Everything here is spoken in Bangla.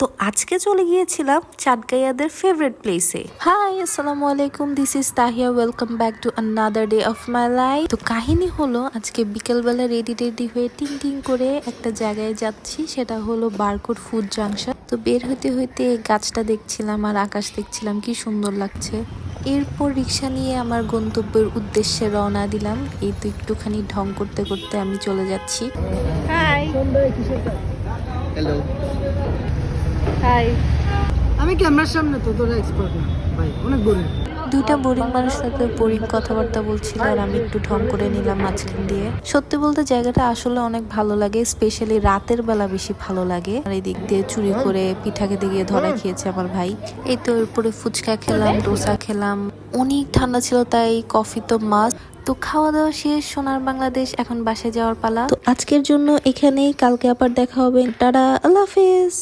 তো আজকে চলে গিয়েছিলাম চাটগাইয়াদের ফেভারিট প্লেসে। হাই, আসসালামু আলাইকুম, this is Tahiya, welcome back to another day of my life. তো কাহিনী হলো, আজকে বিকেলবেলা রেডি হয়ে টিং টিং করে একটা জায়গায় যাচ্ছি, সেটা হলো বারকোড ফুড জাংশন। তো বের হইতে হইতে গাছটা দেখছিলাম আর আকাশ দেখছিলাম, কি সুন্দর লাগছে। এরপর রিক্সা নিয়ে আমার গন্তব্যের উদ্দেশ্যে রওনা দিলাম। এই তো একটুখানি ঢং করতে করতে আমি চলে যাচ্ছি। হাই। হ্যালো। হাই। আমি ক্যামেরার সামনে তো তোরা এক্সপার্ট না ভাই, অনেক বোরিং। দুইটা বোরিং মানুষ সাথে বোরিং কথাবার্তা বলছিল আর আমি একটু ঢং করে নিলাম মাঝখান দিয়ে। সত্যি বলতে জায়গাটা আসলে অনেক ভালো লাগে, স্পেশালি রাতের বেলা বেশি ভালো লাগে। আর এই দিক দিয়ে চুরি করে পিঠা খেতে গিয়ে ধরা খেয়েছে আমার ভাই। এই তো এরপরে ফুচকা খেলাম, ডোসা খেলাম, অনেক ঠান্ডা ছিল তাই কফি তো মাস্ট। তো খাওয়া দাওয়া শেষ, সোনার বাংলাদেশ, এখন বাসায় যাওয়ার পালা। তো আজকের জন্য এখানেই, কালকে আবার দেখা হবে। টাটা, আল্লাহ হাফেজ।